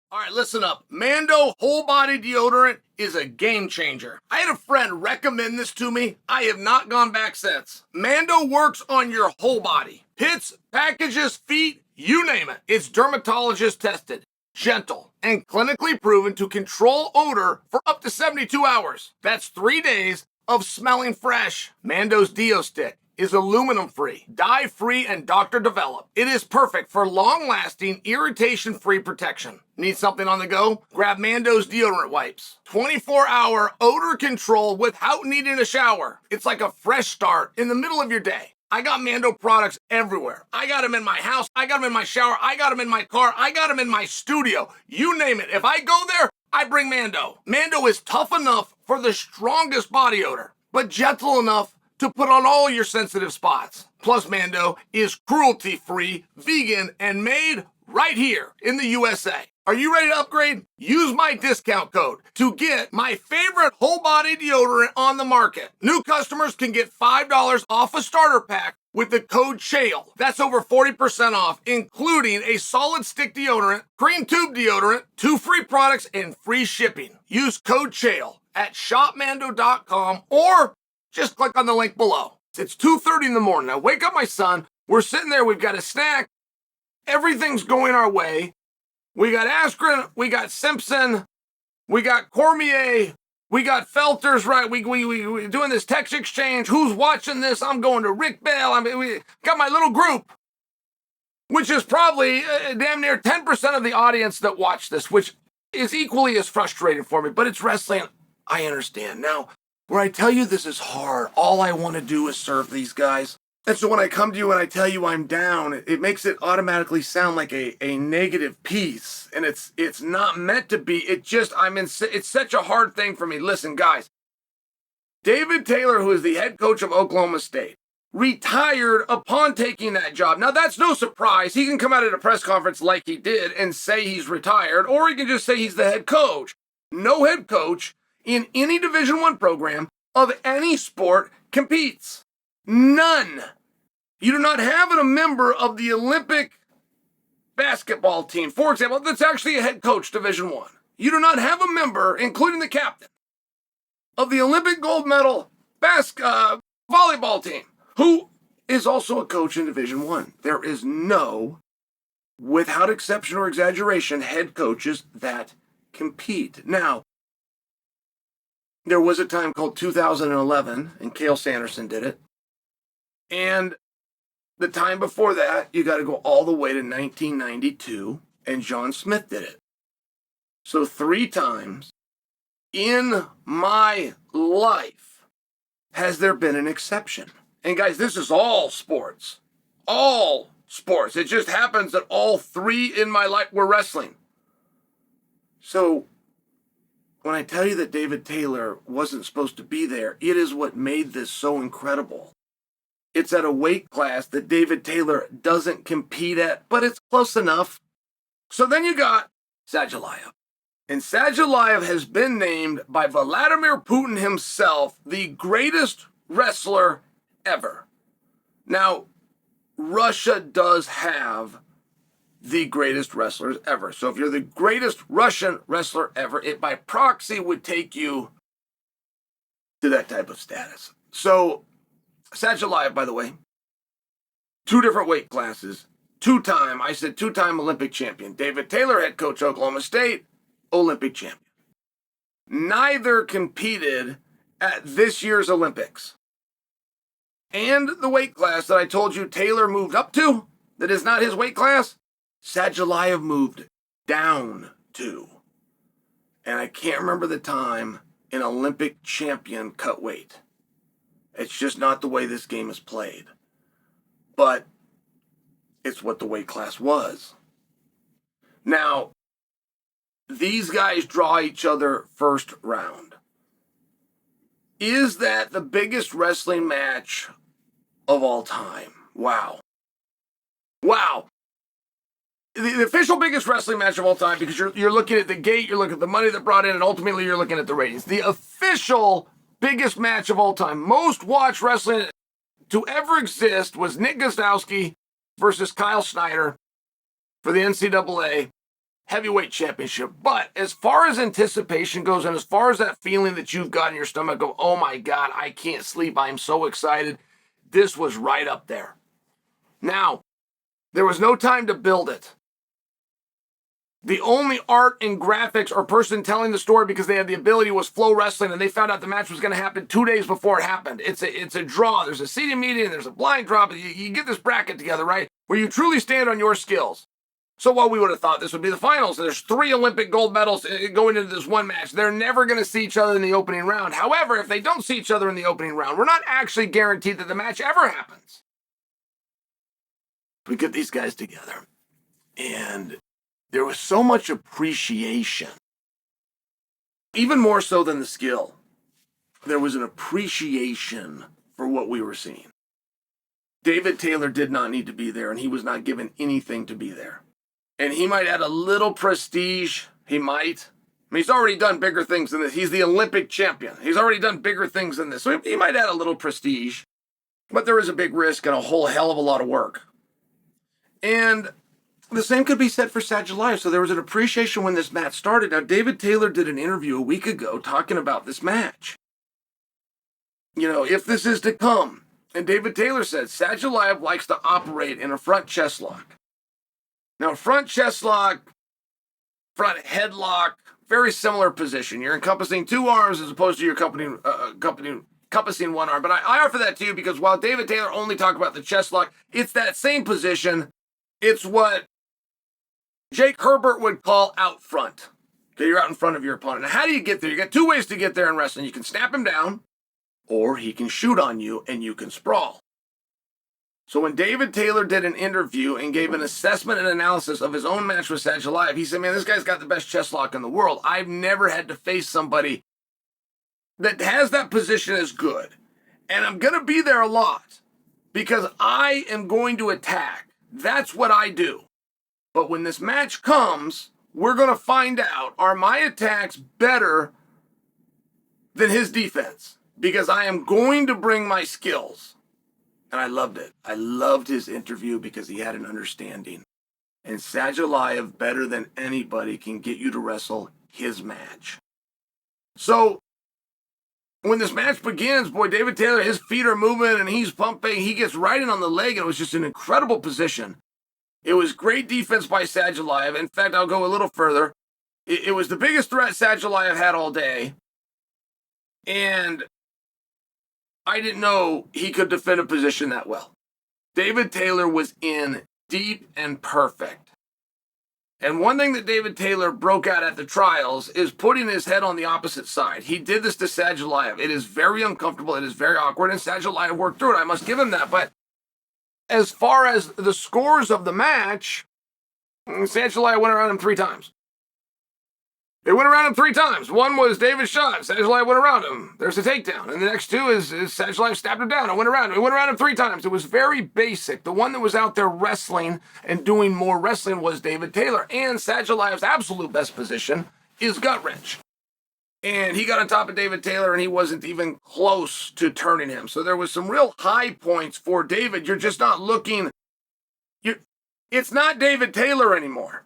All right, listen up. Mando whole body deodorant is a game changer. I had a friend recommend this to me. I have not gone back since. Mando works on your whole body. Pits, packages, feet, you name it. It's dermatologist tested, gentle, and clinically proven to control odor for up to 72 hours. That's 3 days of smelling fresh. Mando's Deo Stick is aluminum-free, dye-free, and doctor-developed. It is perfect for long-lasting, irritation-free protection. Need something on the go? Grab Mando's deodorant wipes. 24-hour odor control without needing a shower. It's like a fresh start in the middle of your day. I got Mando products everywhere. I got them in my house. I got them in my shower. I got them in my car. I got them in my studio. You name it. If I go there, I bring Mando. Mando is tough enough for the strongest body odor, but gentle enough to put on all your sensitive spots. Plus, Mando is cruelty-free, vegan, and made right here in the USA. Are you ready to upgrade? Use my discount code to get my favorite whole body deodorant on the market. New customers can get $5 off a starter pack with the code Chael. That's over 40% off, including a solid stick deodorant, cream tube deodorant, 2 free products, and free shipping. Use code Chael at shopmando.com or just click on the link below. It's 2:30 in the morning. I wake up my son. We're sitting there. We've got a snack. Everything's going our way. We got Askren. We got Simpson. We got Cormier. We got Felters, right? We doing this text exchange. Who's watching this? I'm going to Rick Bell. We got my little group, which is probably damn near 10% of the audience that watch this, which is equally as frustrating for me. But it's wrestling. I understand. Now, where I tell you this is hard, all I want to do is serve these guys. And so when I come to you and I tell you I'm down, it makes it automatically sound like a negative piece. And it's not meant to be. It's such a hard thing for me. Listen, guys, David Taylor, who is the head coach of Oklahoma State, retired upon taking that job. Now, that's no surprise. He can come out at a press conference like he did and say he's retired, or he can just say he's the head coach. No head coach in any Division I program of any sport competes. None. You do not have a member of the Olympic basketball team, for example, that's actually a head coach, Division I. You do not have a member, including the captain, of the Olympic gold medal volleyball team, who is also a coach in Division I. There is no, without exception or exaggeration, head coaches that compete. Now, there was a time called 2011, and Chael Sonnen did it. And the time before that, you got to go all the way to 1992, and John Smith did it. So 3 times in my life has there been an exception. And guys, this is all sports. All sports. It just happens that all 3 in my life were wrestling. So when I tell you that David Taylor wasn't supposed to be there, it is what made this so incredible. It's at a weight class that David Taylor doesn't compete at, but it's close enough. So then you got Sadulaev. And Sadulaev has been named by Vladimir Putin himself the greatest wrestler ever. Now, Russia does have the greatest wrestlers ever. So if you're the greatest Russian wrestler ever, it by proxy would take you to that type of status. So Sadulaev, by the way, 2 different weight classes, 2-time Olympic champion. David Taylor, head coach, Oklahoma State, Olympic champion. Neither competed at this year's Olympics. And the weight class that I told you Taylor moved up to, that is not his weight class, Sadulaev moved down to. And I can't remember the time an Olympic champion cut weight. It's just not the way this game is played. But it's what the weight class was. Now, these guys draw each other first round. Is that the biggest wrestling match of all time? Wow. Wow. The official biggest wrestling match of all time, because you're looking at the gate, you're looking at the money that brought in, and ultimately you're looking at the ratings. The official biggest match of all time, most watched wrestling to ever exist, was Nick Gostowski versus Kyle Snyder for the NCAA heavyweight championship. But as far as anticipation goes, and as far as that feeling that you've got in your stomach, go, oh my God, I can't sleep. I'm so excited. This was right up there. Now, there was no time to build it. The only art and graphics or person telling the story because they had the ability was Flow Wrestling, and they found out the match was going to happen 2 days before it happened. It's a draw. There's a seeding meeting. There's a blind drop. You get this bracket together, right, where you truly stand on your skills. So while we would have thought this would be the finals, there's 3 Olympic gold medals going into this one match. They're never going to see each other in the opening round. However, if they don't see each other in the opening round, we're not actually guaranteed that the match ever happens. We get these guys together, and there was so much appreciation, even more so than the skill. There was an appreciation for what we were seeing. David Taylor did not need to be there, and he was not given anything to be there. And he might add a little prestige. He might. I mean, he's already done bigger things than this. He's the Olympic champion. He's already done bigger things than this. So he might add a little prestige. But there is a big risk and a whole hell of a lot of work. And the same could be said for Sadulaev. So there was an appreciation when this match started. Now, David Taylor did an interview a week ago talking about this match. You know, if this is to come. And David Taylor said, Sadulaev likes to operate in a front chest lock. Now, front chest lock, front headlock, very similar position. You're encompassing 2 arms as opposed to your encompassing 1 arm. But I offer that to you because while David Taylor only talked about the chest lock, it's that same position. It's what Jake Herbert would call out front. Okay, you're out in front of your opponent. Now, how do you get there? You got 2 ways to get there in wrestling. You can snap him down, or he can shoot on you and you can sprawl. So when David Taylor did an interview and gave an assessment and analysis of his own match with Sadulaev, he said, man, this guy's got the best chest lock in the world. I've never had to face somebody that has that position as good. And I'm going to be there a lot because I am going to attack. That's what I do. But when this match comes, we're going to find out, are my attacks better than his defense? Because I am going to bring my skills. And I loved it. I loved his interview because he had an understanding. And Sadulaev, better than anybody, can get you to wrestle his match. So when this match begins, boy, David Taylor, his feet are moving and he's pumping. He gets right in on the leg, and it was just an incredible position. It was great defense by Sadulaev. In fact, I'll go a little further. It was the biggest threat Sadulaev had all day. And I didn't know he could defend a position that well. David Taylor was in deep and perfect. And one thing that David Taylor broke out at the trials is putting his head on the opposite side. He did this to Sadulaev. It is very uncomfortable. It is very awkward. And Sadulaev worked through it. I must give him that. But as far as the scores of the match, Sadulaev went around him 3 times. They went around him 3 times. One was David shot. Sadulaev went around him. There's a takedown. And the next 2 is Sadulaev stabbed him down. I went around him. He went around him 3 times. It was very basic. The one that was out there wrestling and doing more wrestling was David Taylor. And Sadulaev's absolute best position is gut wrench. And he got on top of David Taylor, and he wasn't even close to turning him. So there was some real high points for David. You're just not looking. It's not David Taylor anymore.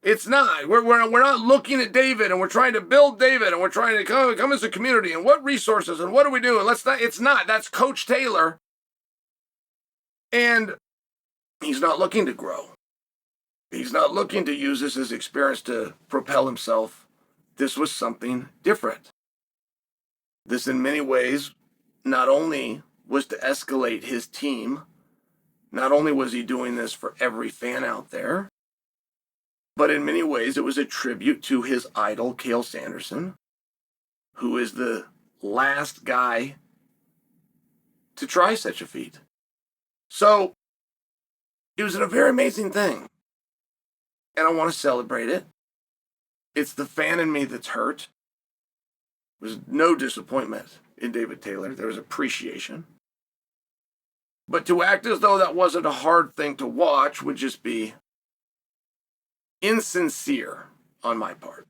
It's not. We're not looking at David, and we're trying to build David, and we're trying to come as a community, and what resources, and what do we do? And it's not. That's Coach Taylor. And he's not looking to grow. He's not looking to use this as experience to propel himself. This was something different. This, in many ways, not only was to escalate his team, not only was he doing this for every fan out there, but in many ways, it was a tribute to his idol, Chael Sonnen, who is the last guy to try such a feat. So, it was a very amazing thing. And I want to celebrate it. It's the fan in me that's hurt. There was no disappointment in David Taylor. There was appreciation. But to act as though that wasn't a hard thing to watch would just be insincere on my part.